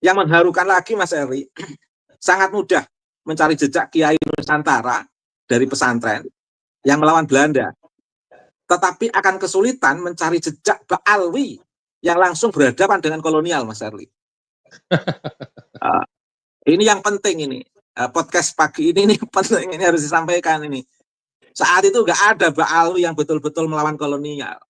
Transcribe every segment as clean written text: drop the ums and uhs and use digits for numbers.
Yang mengharukan lagi Mas Eri, sangat mudah mencari jejak Kiai Nusantara dari pesantren yang melawan Belanda. Tetapi akan kesulitan mencari jejak Ba'alwi yang langsung berhadapan dengan kolonial, Mas Erli. Ini yang penting ini. Podcast pagi ini penting, ini harus disampaikan ini. Saat itu nggak ada Ba'alwi yang betul-betul melawan kolonial.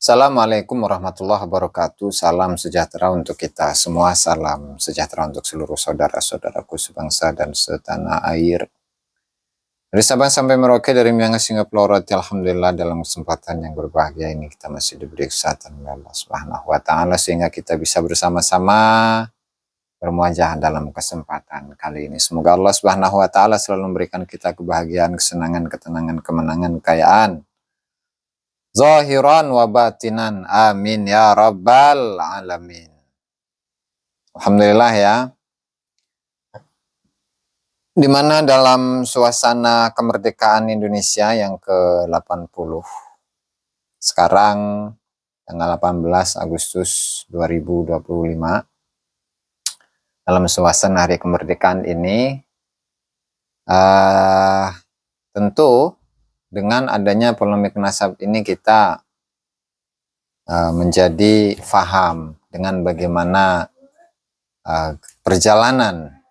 Assalamualaikum warahmatullahi wabarakatuh. Salam sejahtera untuk kita semua. Salam sejahtera untuk seluruh saudara-saudaraku sebangsa dan setanah air. Dari Sabang sampai Merauke, dari Miangas hingga Pulau Rote, alhamdulillah dalam kesempatan yang berbahagia ini kita masih diberi kesehatan oleh Allah Subhanahu wa taala sehingga kita bisa bersama-sama bermuajah dalam kesempatan kali ini. Semoga Allah Subhanahu wa taala selalu memberikan kita kebahagiaan, kesenangan, ketenangan, kemenangan, kekayaan zahiran wa batinan. Amin ya rabbal alamin. Alhamdulillah ya. Di mana dalam suasana kemerdekaan Indonesia yang ke-80 sekarang tanggal 18 Agustus 2025, dalam suasana hari kemerdekaan ini tentu dengan adanya polemik nasab ini kita menjadi faham dengan bagaimana perjalanan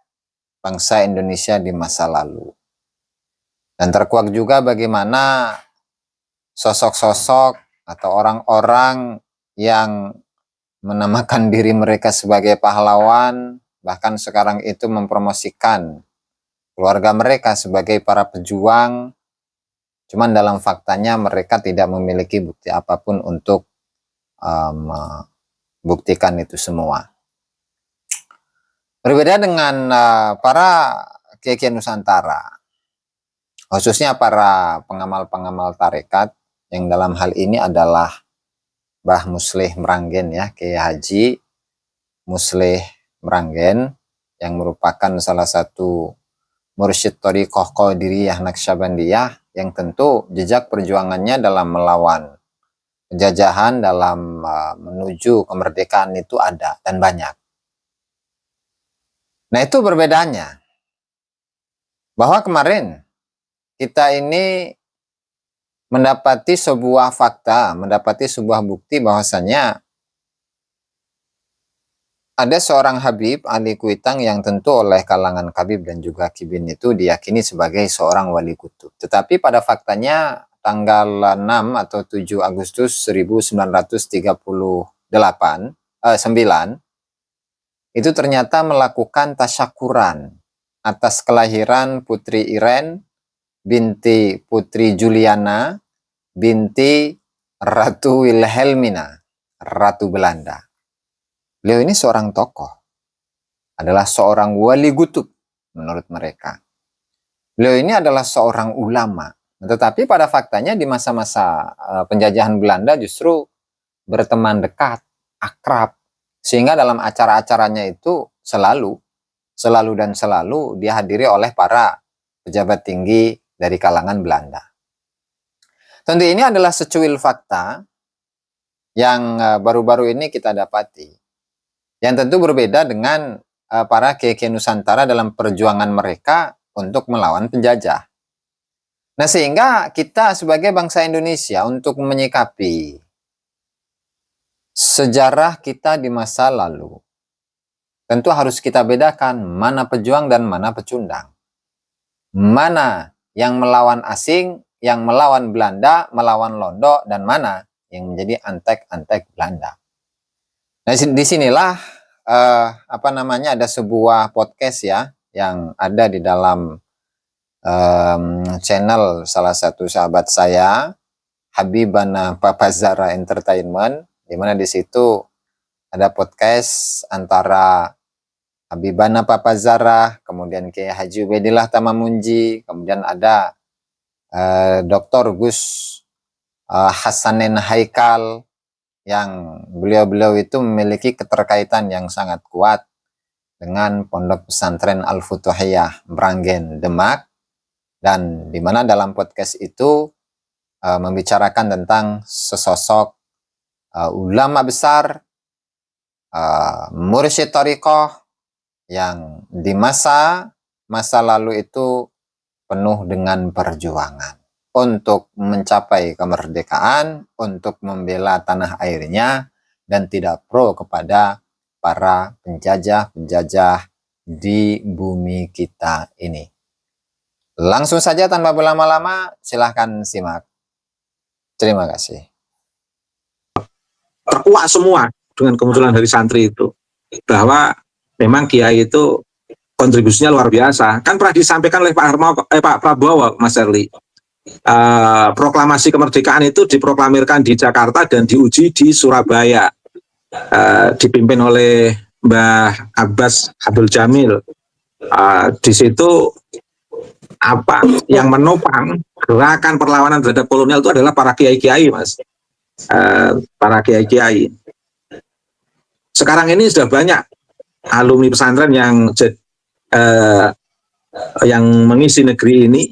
bangsa Indonesia di masa lalu. Dan terkuak juga bagaimana sosok-sosok atau orang-orang yang menamakan diri mereka sebagai pahlawan, bahkan sekarang itu mempromosikan keluarga mereka sebagai para pejuang, cuman dalam faktanya mereka tidak memiliki bukti apapun untuk membuktikan itu semua. Berbeda dengan para Kiai Nusantara, khususnya para pengamal-pengamal tarekat yang dalam hal ini adalah Mbah Muslih Meranggen ya, Kiai Haji Muslih Meranggen yang merupakan salah satu mursyid thariqah Qadiriyah Naqsyabandiyah yang tentu jejak perjuangannya dalam melawan penjajahan, dalam menuju kemerdekaan itu ada dan banyak. Nah itu berbedanya, bahwa kemarin kita ini mendapati sebuah fakta, mendapati sebuah bukti bahwasanya ada seorang Habib Ali Kuitang yang tentu oleh kalangan Kabib dan juga Kibin itu diyakini sebagai seorang wali kutub. Tetapi pada faktanya tanggal 6 atau 7 Agustus 1938, 9 itu ternyata melakukan tasyakuran atas kelahiran Putri Iren binti Putri Juliana binti Ratu Wilhelmina, Ratu Belanda. Beliau ini seorang tokoh, adalah seorang wali kutub menurut mereka. Beliau ini adalah seorang ulama, tetapi pada faktanya di masa-masa penjajahan Belanda justru berteman dekat, akrab, sehingga dalam acara-acaranya itu selalu dihadiri oleh para pejabat tinggi dari kalangan Belanda. Tentu ini adalah secuil fakta yang baru-baru ini kita dapati, yang tentu berbeda dengan para Kiai Nusantara dalam perjuangan mereka untuk melawan penjajah. Nah sehingga kita sebagai bangsa Indonesia untuk menyikapi sejarah kita di masa lalu, tentu harus kita bedakan mana pejuang dan mana pecundang. Mana yang melawan asing, yang melawan Belanda, melawan Londo, dan mana yang menjadi antek-antek Belanda. Nah disinilah ada sebuah podcast ya yang ada di dalam channel salah satu sahabat saya, Habibana Papazara Entertainment, di mana di situ ada podcast antara Habibana Papazara, kemudian Kiai Haji Ubaidillah Tamamunji, kemudian ada Dr. Gus Hasanin Haikal, yang beliau-beliau itu memiliki keterkaitan yang sangat kuat dengan Pondok Pesantren Al-Futuhiyah Meranggen Demak, dan di mana dalam podcast itu membicarakan tentang sesosok ulama besar mursyid thariqah yang di masa lalu itu penuh dengan perjuangan untuk mencapai kemerdekaan, untuk membela tanah airnya, dan tidak pro kepada para penjajah-penjajah di bumi kita ini. Langsung saja tanpa berlama-lama, silahkan simak. Terima kasih. Terkuak semua dengan kemunculan dari santri itu, bahwa memang Kiai itu kontribusinya luar biasa. Kan pernah disampaikan oleh Pak Prabowo, Mas Erli. Proklamasi kemerdekaan itu diproklamirkan di Jakarta dan diuji di Surabaya, dipimpin oleh Mbah Abbas Abdul Jamil. Di situ apa yang menopang gerakan perlawanan terhadap kolonial itu adalah para kiai-kiai, Mas. Para kiai-kiai. Sekarang ini sudah banyak alumni pesantren yang mengisi negeri ini.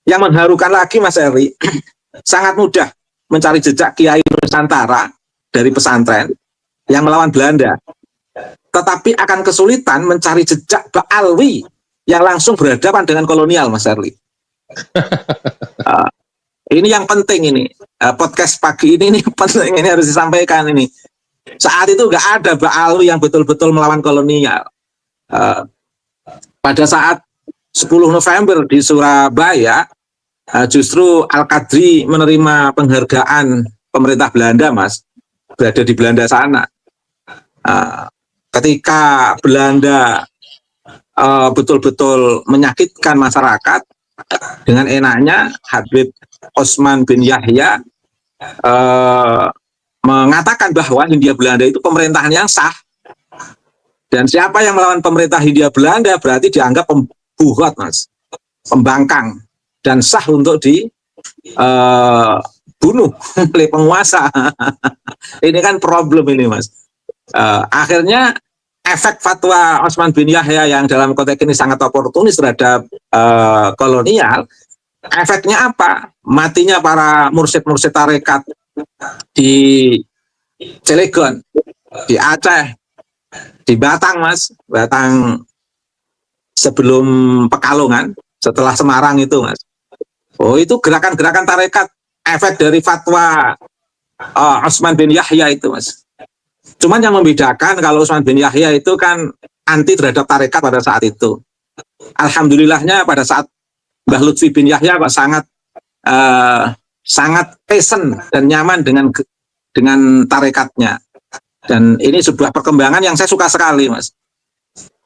Yang mengharukan lagi, Mas Eri, sangat mudah mencari jejak Kiai Nusantara dari pesantren yang melawan Belanda, tetapi akan kesulitan mencari jejak Ba'alwi yang langsung berhadapan dengan kolonial, Mas Erli. Ini yang penting ini. Podcast pagi ini penting, ini harus disampaikan ini. Saat itu nggak ada Ba'alwi yang betul-betul melawan kolonial. Pada saat 10 November di Surabaya, justru Al-Qadri menerima penghargaan pemerintah Belanda, Mas, berada di Belanda sana. Ketika Belanda betul-betul menyakitkan masyarakat, dengan enaknya Habib Osman bin Yahya mengatakan bahwa Hindia Belanda itu pemerintahan yang sah, dan siapa yang melawan pemerintah Hindia Belanda berarti dianggap pembuat, Mas, pembangkang, dan sah untuk dibunuh oleh penguasa. Ini kan problem ini, Mas. Akhirnya efek fatwa Osman bin Yahya yang dalam konteks ini sangat oportunis terhadap kolonial, efeknya apa? Matinya para mursyid-mursyid tarekat di Cilegon, di Aceh, di Batang, Mas, Batang sebelum Pekalongan, setelah Semarang itu, Mas. Oh, itu gerakan-gerakan tarekat, efek dari fatwa Osman bin Yahya itu, Mas. Cuman yang membedakan, kalau Osman bin Yahya itu kan anti terhadap tarekat pada saat itu. Alhamdulillahnya pada saat Mbah Lutfi bin Yahya kok sangat pesen dan nyaman dengan tarekatnya. Dan ini sebuah perkembangan yang saya suka sekali, Mas.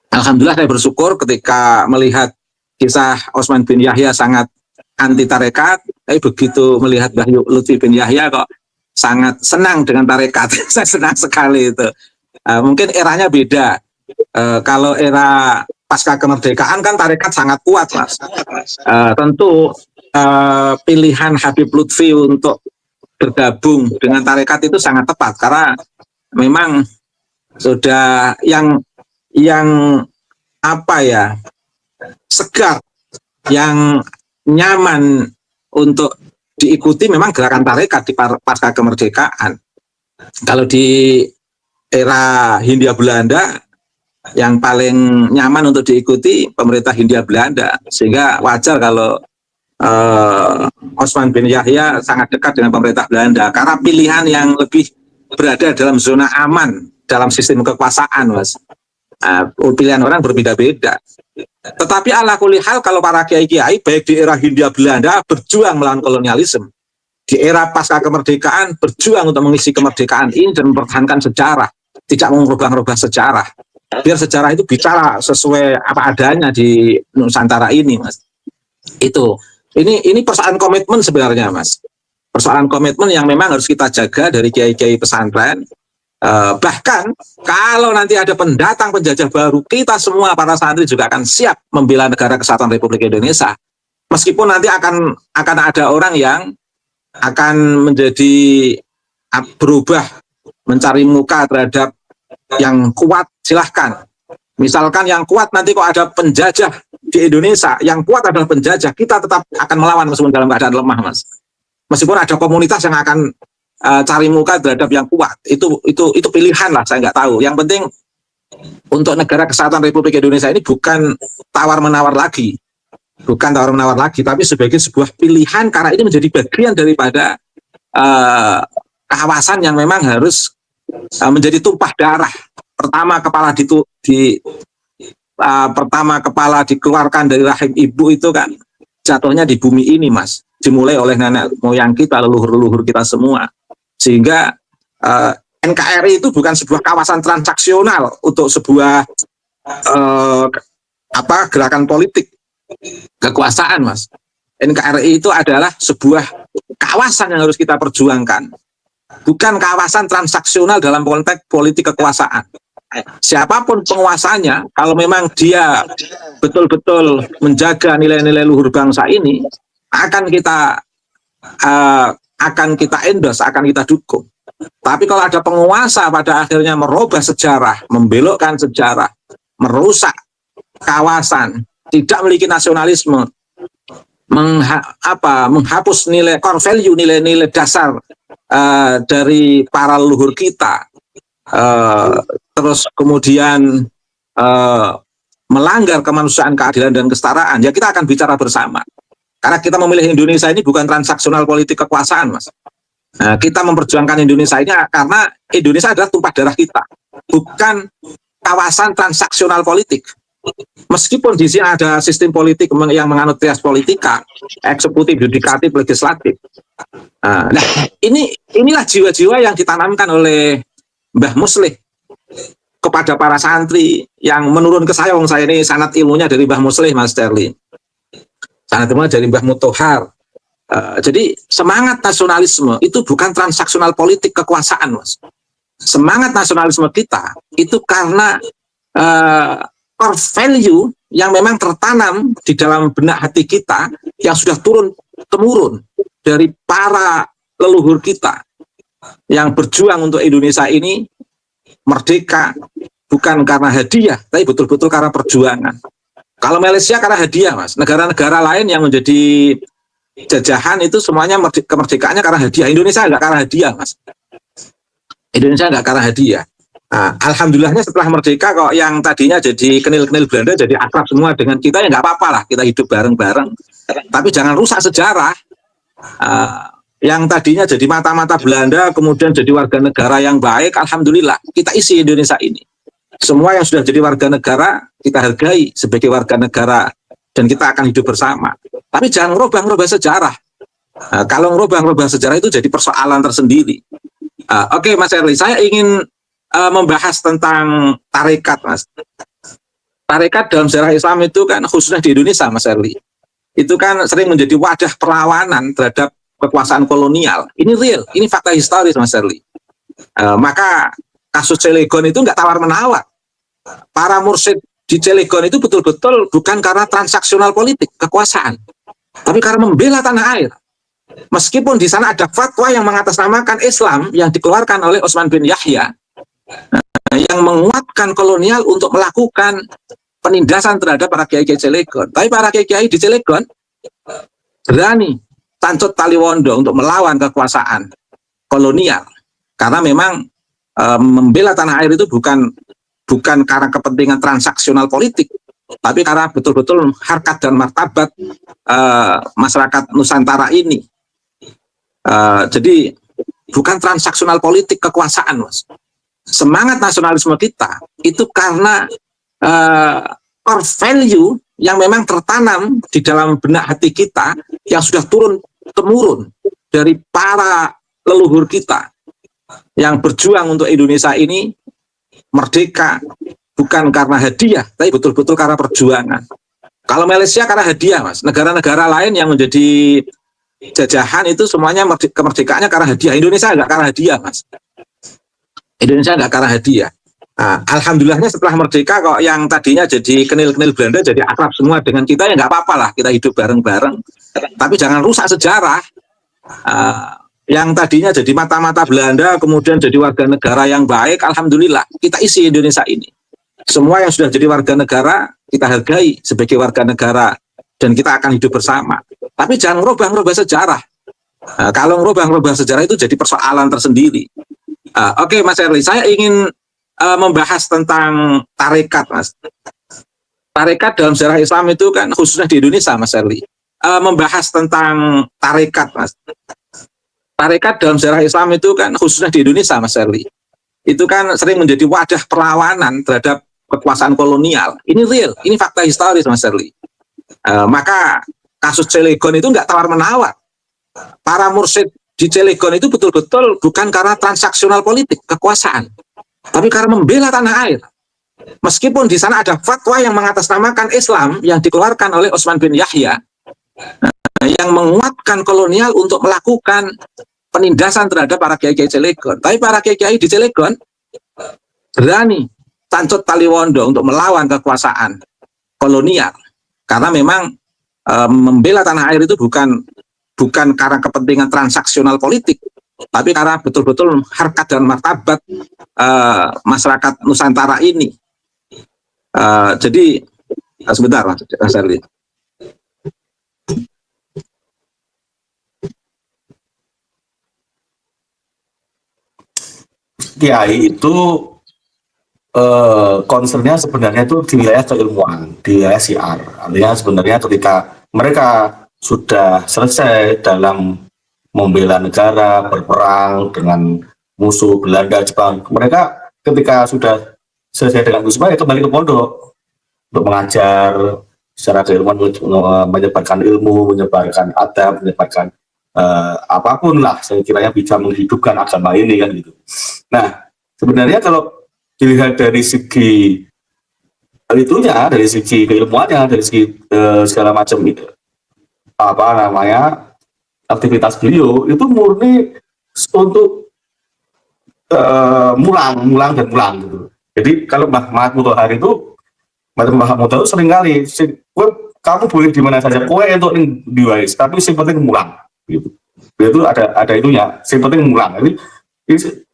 Alhamdulillah saya bersyukur ketika melihat kisah Osman bin Yahya sangat anti tarekat, tapi begitu melihat Mbah Lutfi bin Yahya kok sangat senang dengan tarekat. Saya senang sekali itu. Mungkin eranya beda. Kalau era pasca kemerdekaan kan tarekat sangat kuat, Mas. Tentu pilihan Habib Lutfi untuk bergabung dengan tarekat itu sangat tepat, karena memang sudah yang apa ya, segar, yang nyaman untuk diikuti memang gerakan tarekat di pasca kemerdekaan. Kalau di era Hindia Belanda, yang paling nyaman untuk diikuti pemerintah Hindia Belanda, sehingga wajar kalau Osman bin Yahya sangat dekat dengan pemerintah Belanda, karena pilihan yang lebih berada dalam zona aman dalam sistem kekuasaan, Mas. Pilihan orang berbeda-beda. Tetapi ala kulli hal, kalau para kiai-kiai baik di era Hindia Belanda berjuang melawan kolonialisme, di era pasca kemerdekaan berjuang untuk mengisi kemerdekaan ini dan mempertahankan sejarah, tidak mengubah-ubah sejarah. Biar sejarah itu bicara sesuai apa adanya di Nusantara ini, Mas. Itu. Ini persoalan komitmen sebenarnya, Mas. Persoalan komitmen yang memang harus kita jaga dari kiai-kiai pesantren. Bahkan kalau nanti ada pendatang penjajah baru, kita semua para santri juga akan siap membela negara kesatuan Republik Indonesia. Meskipun nanti akan ada orang yang akan menjadi berubah, mencari muka terhadap yang kuat, silahkan. Misalkan yang kuat nanti kok ada penjajah di Indonesia, yang kuat adalah penjajah, kita tetap akan melawan meskipun dalam keadaan lemah, Mas. Meskipun ada komunitas yang akan cari muka terhadap yang kuat. Itu pilihan lah, saya nggak tahu. Yang penting untuk Negara Kesatuan Republik Indonesia ini bukan tawar-menawar lagi. Bukan tawar-menawar lagi, tapi sebagai sebuah pilihan karena ini menjadi bagian daripada kawasan yang memang harus menjadi tumpah darah. Pertama kepala dikeluarkan dari rahim ibu itu kan jatuhnya di bumi ini, Mas. Dimulai oleh nenek moyang kita, leluhur-leluhur kita semua. Sehingga NKRI itu bukan sebuah kawasan transaksional untuk sebuah gerakan politik kekuasaan, Mas. NKRI itu adalah sebuah kawasan yang harus kita perjuangkan, bukan kawasan transaksional dalam konteks politik kekuasaan. Siapapun penguasanya, kalau memang dia betul-betul menjaga nilai-nilai luhur bangsa ini, akan kita endorse, akan kita dukung. Tapi kalau ada penguasa pada akhirnya merubah sejarah, membelokkan sejarah, merusak kawasan, tidak memiliki nasionalisme, menghapus nilai core value, nilai-nilai dasar dari para leluhur kita, terus kemudian melanggar kemanusiaan, keadilan, dan kesetaraan, ya kita akan bicara bersama. Karena kita memilih Indonesia ini bukan transaksional politik kekuasaan, Mas. Kita memperjuangkan Indonesia ini karena Indonesia adalah tumpah darah kita, bukan kawasan transaksional politik. Meskipun di sini ada sistem politik yang menganut trias politika, eksekutif, yudikatif, legislatif. Nah, inilah jiwa-jiwa yang ditanamkan oleh Mbah Muslih kepada para santri yang menurun ke saya. Saya ini sanad ilmunya dari Mbah Muslih, Mas Sterling. Sanad ilmunya dari Mbah Mutohar. Jadi semangat nasionalisme itu bukan transaksional politik kekuasaan, Mas. Semangat nasionalisme kita itu karena core value yang memang tertanam di dalam benak hati kita, yang sudah turun-temurun dari para leluhur kita yang berjuang untuk Indonesia ini merdeka, bukan karena hadiah, tapi betul-betul karena perjuangan. Kalau Malaysia karena hadiah, Mas. Negara-negara lain yang menjadi jajahan itu semuanya kemerdekaannya karena hadiah. Indonesia nggak karena hadiah, Mas. Indonesia nggak karena hadiah. Nah, alhamdulillahnya setelah merdeka kok yang tadinya jadi kenil-kenil Belanda jadi akrab semua dengan kita, ya nggak apa-apa lah, kita hidup bareng-bareng. Tapi jangan rusak sejarah. Yang tadinya jadi mata-mata Belanda kemudian jadi warga negara yang baik, alhamdulillah kita isi Indonesia ini. Semua yang sudah jadi warga negara kita hargai sebagai warga negara dan kita akan hidup bersama. Tapi jangan ngerubah sejarah. Kalau ngerubah sejarah itu jadi persoalan tersendiri. Oke, Mas Erli, saya ingin membahas tentang tarekat, Mas. Tarekat dalam sejarah Islam itu kan khususnya di Indonesia, Mas Erli, itu kan sering menjadi wadah perlawanan terhadap kekuasaan kolonial. Ini real, ini fakta historis, Mas Erli. Maka kasus Cilegon itu nggak tawar-menawar. Para mursyid di Cilegon itu betul-betul bukan karena transaksional politik kekuasaan, tapi karena membela tanah air. Meskipun di sana ada fatwa yang mengatasnamakan Islam yang dikeluarkan oleh Utsman bin Yahya yang menguatkan kolonial untuk melakukan penindasan terhadap para kiai-kiai Cilegon. Tapi para kiai-kiai di Cilegon berani tancut taliwondo untuk melawan kekuasaan kolonial karena memang membela tanah air itu bukan karena kepentingan transaksional politik, tapi karena betul-betul harkat dan martabat masyarakat Nusantara ini. Jadi bukan transaksional politik kekuasaan, Mas. Semangat nasionalisme kita itu karena core value yang memang tertanam di dalam benak hati kita, yang sudah turun-temurun dari para leluhur kita yang berjuang untuk Indonesia ini merdeka, bukan karena hadiah, tapi betul-betul karena perjuangan. Kalau Malaysia karena hadiah, Mas. Negara-negara lain yang menjadi jajahan itu semuanya kemerdekaannya karena hadiah. Indonesia nggak karena hadiah, Mas. Indonesia nggak karena hadiah. Nah, alhamdulillahnya setelah merdeka kok yang tadinya jadi kenil-kenil Belanda jadi akrab semua dengan kita, ya nggak apa-apa lah, kita hidup bareng-bareng. Tapi jangan rusak sejarah. Yang tadinya jadi mata-mata Belanda kemudian jadi warga negara yang baik, alhamdulillah kita isi Indonesia ini. Semua yang sudah jadi warga negara kita hargai sebagai warga negara dan kita akan hidup bersama. Tapi jangan ngerubah sejarah. Kalau merubah sejarah itu jadi persoalan tersendiri. Oke, Mas Erli, saya ingin membahas tentang tarekat, Mas. Tarekat dalam sejarah Islam itu kan khususnya di Indonesia, Mas Erli. Membahas tentang tarekat, Mas. Tarekat dalam sejarah Islam itu kan khususnya di Indonesia, Mas Erli. Itu kan sering menjadi wadah perlawanan terhadap kekuasaan kolonial. Ini real, ini fakta historis, Mas Erli. Maka kasus Cilegon itu nggak tawar-menawar. Para mursyid di Cilegon itu betul-betul bukan karena transaksional politik, kekuasaan, tapi karena membela tanah air. Meskipun di sana ada fatwa yang mengatasnamakan Islam yang dikeluarkan oleh Utsman bin Yahya yang menguatkan kolonial untuk melakukan penindasan terhadap para kiai-kiai Cilegon. Tapi para kiai-kiai di Cilegon berani tancut taliwondo untuk melawan kekuasaan kolonial. Karena memang membela tanah air itu bukan karena kepentingan transaksional politik, tapi karena betul-betul harkat dan martabat masyarakat Nusantara ini. Jadi sebentar, Mas Erli. Kiai itu concernnya sebenarnya itu di wilayah keilmuan, di wilayah syiar. Artinya sebenarnya ketika mereka sudah selesai dalam membela negara, berperang dengan musuh Belanda, Jepang, mereka ketika sudah selesai dengan musibah, kembali ke pondok untuk mengajar secara keilmuan, menyebarkan ilmu, menyebarkan adab, menyebarkan apapun lah, saya kiranya bisa menghidupkan agama ini kan gitu. Nah, sebenarnya kalau dilihat dari segi itunya, dari segi keilmuannya, dari segi segala macam itu, apa namanya, aktivitas beliau itu murni untuk mulang gitu. Jadi kalau Mbah Mutahar itu seringkali kamu boleh di mana saja, kowe untuk diwais, tapi yang penting mulang gitu. Itu ada itunya, yang penting mulang. Jadi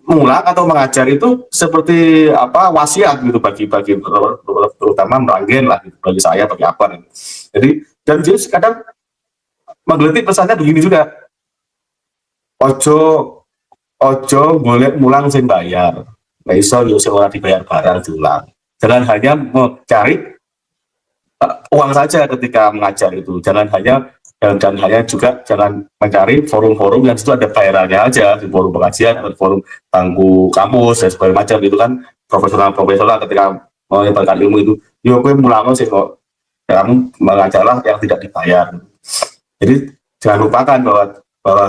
mengulang atau mengajar itu seperti apa, wasiat gitu bagi terutama Meranggen lah gitu, bagi saya, bagi apa gitu. Jadi dan dia kadang menggelitik pesannya begini juga, ojo boleh mulang sing bayar, nggak iso yo sing ora dibayar barang diulang. Jangan hanya mencari uang saja ketika mengajar itu, jangan hanya juga jangan mencari forum-forum yang itu ada bayarannya aja, di forum pengajian, forum tangguh kampus dan sebagainya macam itu kan profesional ketika menyebarkan ilmu itu, yo gue mulang sih kok, kamu mengajarlah yang tidak dibayar. Jadi jangan lupakan bahwa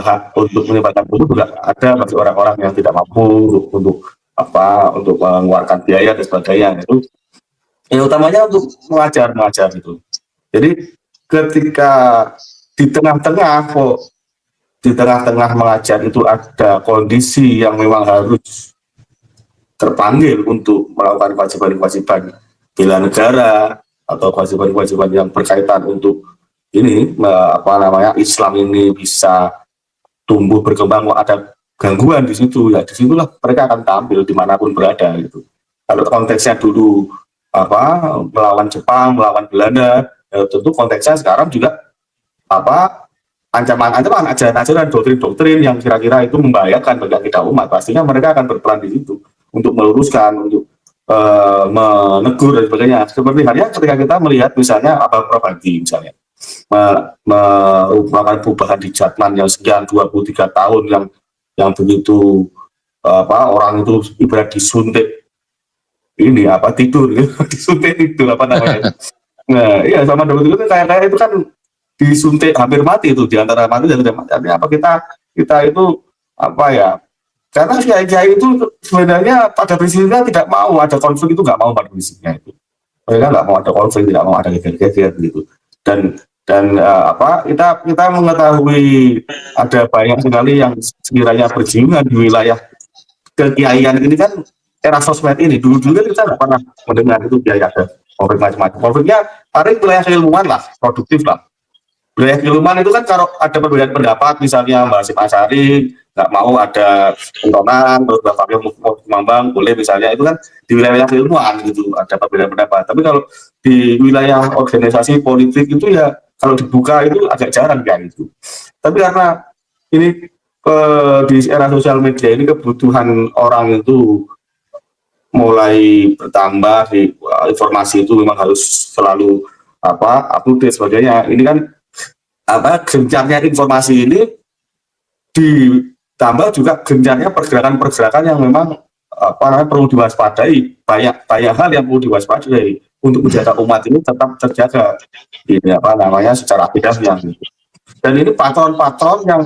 hak untuk menyebarkan ilmu juga ada bagi orang-orang yang tidak mampu untuk mengeluarkan biaya dan sebagainya. Itu yang utamanya untuk mengajar itu. Jadi ketika di tengah-tengah mengajar itu ada kondisi yang memang harus terpanggil untuk melakukan kewajiban-kewajiban bela negara atau kewajiban-kewajiban yang berkaitan untuk ini Islam ini bisa tumbuh berkembang, ada gangguan di situ, ya disitulah mereka akan tampil dimanapun berada gitu. Kalau konteksnya dulu melawan Jepang, melawan Belanda, ya tentu konteksnya sekarang juga ancaman-ancaman, ajaran-ajaran, doktrin-doktrin yang kira-kira itu membahayakan bagi kita umat, pastinya mereka akan berperan di situ untuk meluruskan, untuk menegur dan sebagainya. Seperti halnya ketika kita melihat misalnya Prof. Hadi misalnya melakukan perubahan di Jatman yang sekian 23 tahun yang begitu orang itu ibarat disuntik tidur disuntik itu nah iya sama dokter itu kayak itu kan disuntik hampir mati itu, di antara mati dan tidak mati. Artinya kita itu karena kiai itu sebenarnya pada prinsipnya tidak mau ada konflik, itu nggak mau pada prinsipnya itu, mereka nggak mau ada konflik, tidak mau ada geger-geger gitu. Dan kita mengetahui ada banyak sekali yang sekiranya berjiungan di wilayah kekiaian ini kan, era sosmed ini dulu kan kita nggak pernah mendengar itu kiai ada konflik macam-macam. Konfliknya paling wilayah keilmuan lah, produktif lah. Wilayah keilmuan itu kan kalau ada perbedaan pendapat, misalnya Mbak Hasyim Asy'ari nggak mau ada pentonan, terus Mbak Fahmi Mambang boleh misalnya, itu kan di wilayah keilmuan gitu ada perbedaan pendapat. Tapi kalau di wilayah organisasi politik itu ya kalau dibuka itu agak jarang kan itu. Tapi karena ini di era sosial media ini kebutuhan orang itu mulai bertambah, informasi itu memang harus selalu update sebagainya. Ini kan gencarnya informasi ini ditambah juga gencarnya pergerakan-pergerakan yang memang perlu diwaspadai. Banyak hal yang perlu diwaspadai untuk menjaga umat ini tetap terjaga ini secara akidahnya. Dan ini patron-patron yang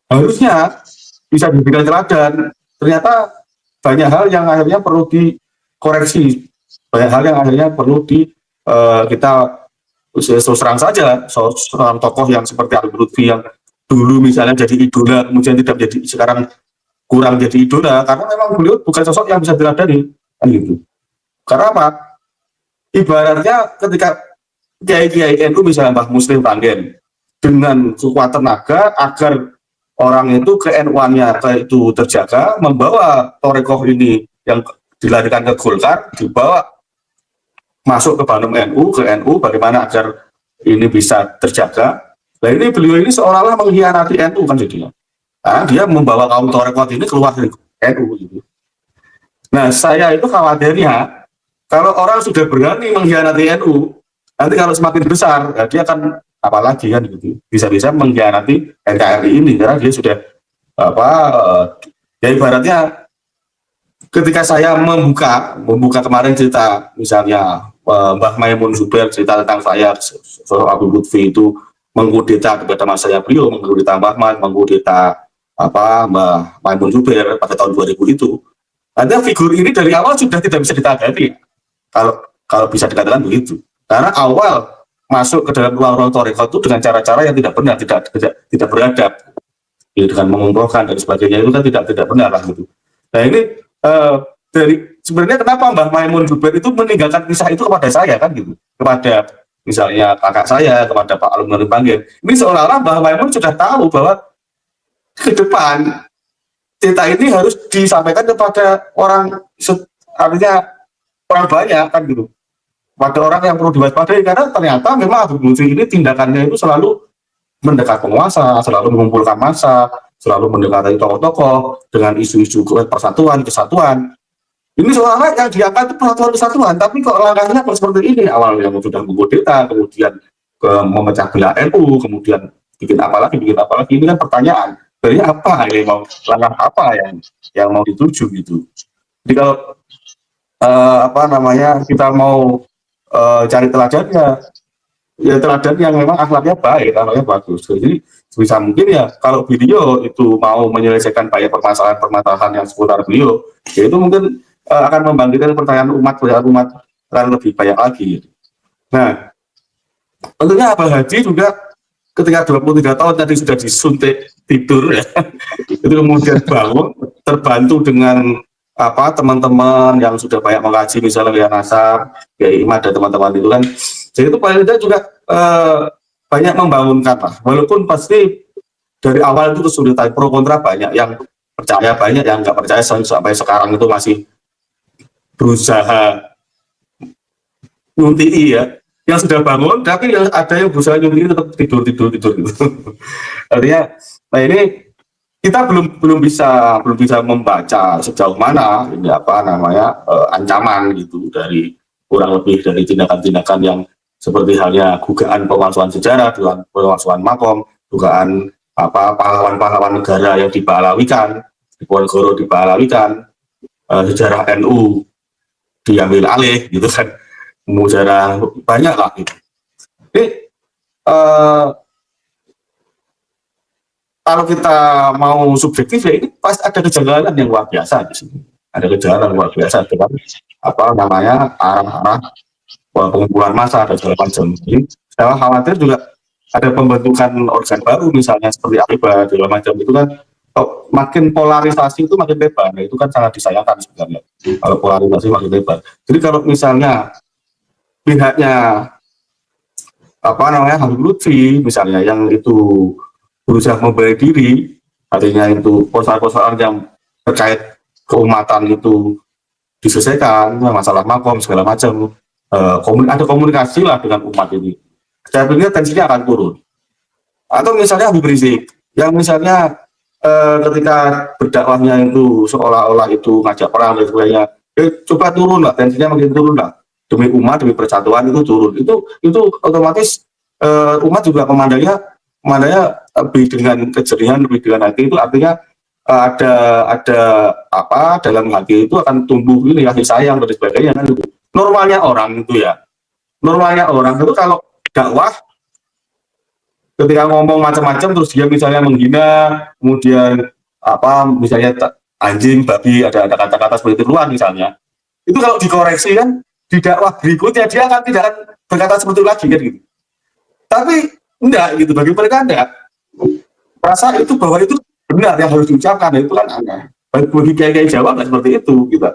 harusnya bisa diberikan teladan. Ternyata banyak hal yang akhirnya perlu dikoreksi, banyak hal yang akhirnya perlu kita serang saja. Seorang tokoh yang seperti Habib Lutfi yang dulu misalnya jadi idola, kemudian tidak menjadi, sekarang kurang jadi idola, karena memang beliau bukan sosok yang bisa diladani, kan gitu. Karena apa? Ibaratnya ketika kiai-kiai NU misalnya Mbah Muslim Tanggen dengan sekuat tenaga agar orang itu ke NU-nya itu terjaga, membawa Torekoh ini yang dilarikan ke Golkar, dibawa masuk ke Bandung NU, ke NU, bagaimana agar ini bisa terjaga. Nah ini beliau ini seolah-olah mengkhianati NU kan jadinya. Nah, dia membawa kaum Torekoh ini keluar dari NU gitu. Nah saya itu khawatirnya kalau orang sudah berani mengkhianati NU, nanti kalau semakin besar ya dia akan apalagi kan gitu, bisa-bisa mengkhianati NKRI ini karena dia sudah ya ibaratnya ketika saya membuka kemarin cerita misalnya Mbah Maimun Zubair cerita tentang saya Habib Lutfi itu mengkudeta kepada masanya beliau, mengkudeta Mbah Man, mengkudeta Mbah Maimun Zubair pada tahun 2000 itu. Ada figur ini dari awal sudah tidak bisa ditanggapi kalau bisa dikatakan begitu, karena awal masuk ke dalam ruang-ruang Torekoh itu dengan cara-cara yang tidak benar, tidak beradab, ya, dengan mengumpulkan dan sebagainya itu kan tidak benar lah gitu. Nah ini dari sebenarnya kenapa Mbah Maimun Zubair itu meninggalkan kisah itu kepada saya kan gitu, kepada misalnya kakak saya, kepada Pak Alumni Panggil. Ini seolah-olah Mbah Maimun sudah tahu bahwa ke depan cerita ini harus disampaikan kepada orang, artinya orang banyak kan gitu, pada orang yang perlu diwaspadai, karena ternyata memang Habib Lutfi ini tindakannya itu selalu mendekat penguasa, selalu mengumpulkan massa, selalu mendekati tokoh-tokoh dengan isu-isu persatuan, kesatuan. Ini seolah-olah yang diangkat itu persatuan kesatuan, tapi kok langkahnya seperti ini, awalnya sudah mengkudeta, kemudian memecah belah NU, kemudian bikin apa lagi, ini kan pertanyaan, dari apa ini mau, langkah apa yang mau dituju gitu. Jadi kalau kita mau cari teladannya, ya teladan yang memang akhlaknya baik, akhlaknya bagus. Jadi bisa mungkin ya kalau beliau itu mau menyelesaikan banyak permasalahan yang seputar beliau, ya itu mungkin akan membangkitkan pertanyaan umat akan lebih banyak lagi. Nah, tentunya Abah Haji juga ketika 23 tahun tadi sudah disuntik tidur ya, itu kemudian bangun terbantu dengan teman-teman yang sudah banyak mengkaji, misalnya Kiai Nasab, Kiai Imad dan teman-teman itu kan, jadi itu paling tidak juga banyak membangunkan lah, walaupun pasti dari awal itu kesulitan, pro kontra banyak, yang percaya banyak, yang nggak percaya sampai sekarang itu masih berusaha nyuntii ya, yang sudah bangun tapi yang ada yang berusaha nyuntii tetap tidur gitu. Artinya, nah ini kita belum bisa membaca sejauh mana ini ancaman gitu dari kurang lebih dari tindakan-tindakan yang seperti halnya dugaan pemalsuan sejarah, dugaan pemalsuan makom, dugaan pahlawan-pahlawan negara yang dibalawikan, Diponegoro dibalawikan, sejarah NU diambil alih gitu kan, sejarah banyak lah gitu. Jadi kalau kita mau subjektif ya ini pasti ada kejanggalan yang luar biasa di sini. Ada kejanggalan luar biasa dengan arah-arah pengumpulan massa dan segala macam. Jadi saya khawatir juga ada pembentukan organ baru misalnya seperti APBA segala macam itu kan, makin polarisasi itu makin lebar. Nah, itu kan sangat disayangkan sebenarnya kalau polarisasi makin lebar. Jadi kalau misalnya pihaknya Habib Lutfi misalnya yang itu berusaha membela diri, artinya itu persoalan-persoalan yang terkait keumatan itu diselesaikan, masalah makom segala macam, ada komunikasi lah dengan umat ini, saya pikir tensinya akan turun. Atau misalnya Habib Rizik yang misalnya ketika berdakwahnya itu seolah-olah itu ngajak perang dan sebagainya, coba turun lah, tensinya makin turun lah, demi umat, demi persatuan itu turun, itu otomatis umat juga memandangnya lebih dengan kejerihan, lebih dengan hati, itu artinya ada apa dalam hati itu akan tumbuh ini kasih sayang dan sebagainya kan itu. Normalnya orang itu itu kalau dakwah ketika ngomong macam-macam terus dia misalnya menghina, kemudian apa misalnya anjing, babi, ada kata-kata seperti itu keluar misalnya, itu kalau dikoreksi kan di dakwah berikutnya dia akan tidak akan berkata seperti itu lagi kan gitu. Tapi enggak gitu, bagi mereka enggak, merasa itu bahwa itu benar yang harus diucapkan, itu kan aneh. Bagi kiai-kiai Jawa nggak seperti itu gitu.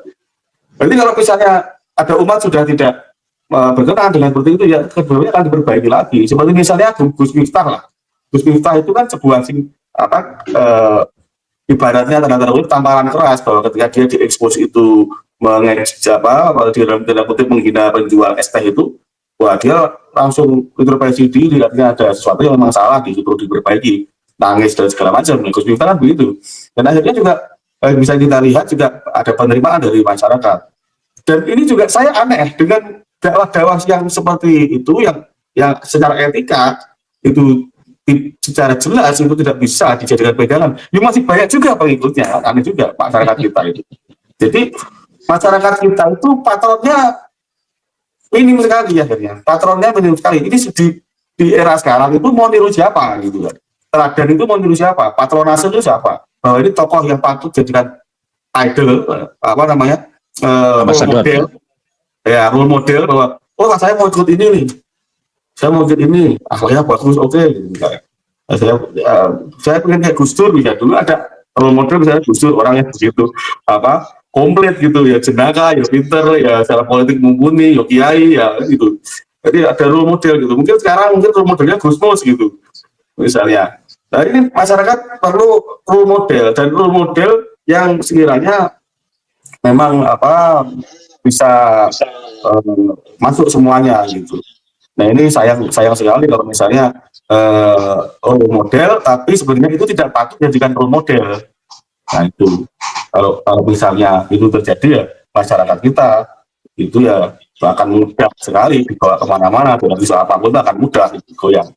Berarti kalau misalnya ada umat sudah tidak berkenan dengan seperti itu, ya kedepannya akan diperbaiki lagi. Seperti misalnya Gus Miftah lah. Gus Miftah itu kan sebuah ibaratnya tanda-tanda tamparan keras bahwa ketika dia diekspos itu dalam tanda kutip menghina penjual es teh itu, wah dia langsung introspeksi diri, artinya ada sesuatu yang memang salah di situ, diperbaiki, nangis dan segala macam. Gus Miftah kan begitu. Dan akhirnya juga bisa kita lihat juga ada penerimaan dari masyarakat. Dan ini juga saya aneh dengan dakwah-dakwah yang seperti itu, yang secara etika itu secara jelas itu tidak bisa dijadikan pegangan. Ya masih banyak juga pengikutnya, aneh juga masyarakat kita itu. Jadi masyarakat kita itu patronnya minim sekali akhirnya. Patronnya minim sekali. Ini di era sekarang itu mau niru siapa gitu kan. Teladan itu mau niru siapa? Patronase itu siapa? Bahwa ini tokoh yang patut jadikan idol, apa namanya? Role model. Ya, role model bahwa saya mau ikut ini nih, saya mau ikut ini, akhlaknya bagus, oke, gitu. Saya pengen kayak Gus Dur, ya dulu ada role model misalnya Gus Dur, orang yang begitu komplit gitu ya, jenaka, ya pinter, ya secara politik mumpuni, ya kiai, ya gitu. Jadi ada role model gitu. Mungkin sekarang role modelnya Gus Mus gitu, misalnya. Nah ini masyarakat perlu role model, dan role model yang sekiranya memang bisa masuk semuanya gitu. Nah ini sayang sekali kalau misalnya role model, tapi sebenarnya itu tidak patut dijadikan role model. Nah itu kalau misalnya itu terjadi, ya masyarakat kita itu ya akan mudah sekali dibawa kemana-mana, dengan isu apapun akan mudah goyang.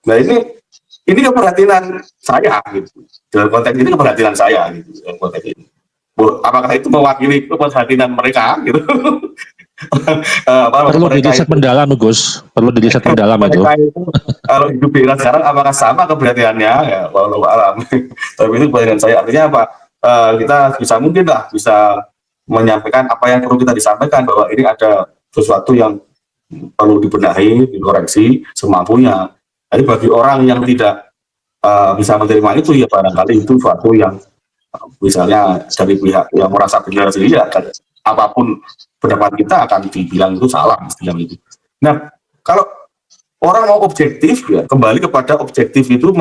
Nah ini keperhatian saya gitu. Dalam konteks ini keperhatian saya gitu, dalam konteks ini. Apakah itu mewakili keperhatian mereka gitu? Perlu diriset mendalam, Gus. Perlu diriset mendalam itu. Kalau hidup di era sekarang apakah sama keperhatiannya? Ya, walau alam. Tapi itu keperhatian saya. Artinya apa? Kita bisa menyampaikan apa yang perlu kita disampaikan, bahwa ini ada sesuatu yang perlu dibenahi, dikoreksi semampunya. Jadi bagi orang yang tidak bisa menerima itu, ya barangkali itu sesuatu yang misalnya dari pihak yang merasa benar sendiri, ya apapun pendapat kita akan dibilang itu salah, mestinya itu. Nah, kalau orang mau objektif, ya kembali kepada objektif itu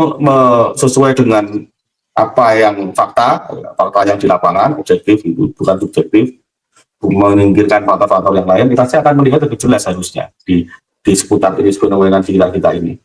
sesuai dengan apa yang fakta yang di lapangan, objektif itu bukan subjektif, menyingkirkan fakta-fakta yang lain. Kita akan melihat lebih jelas harusnya di seputar ini, fenomena kita ini.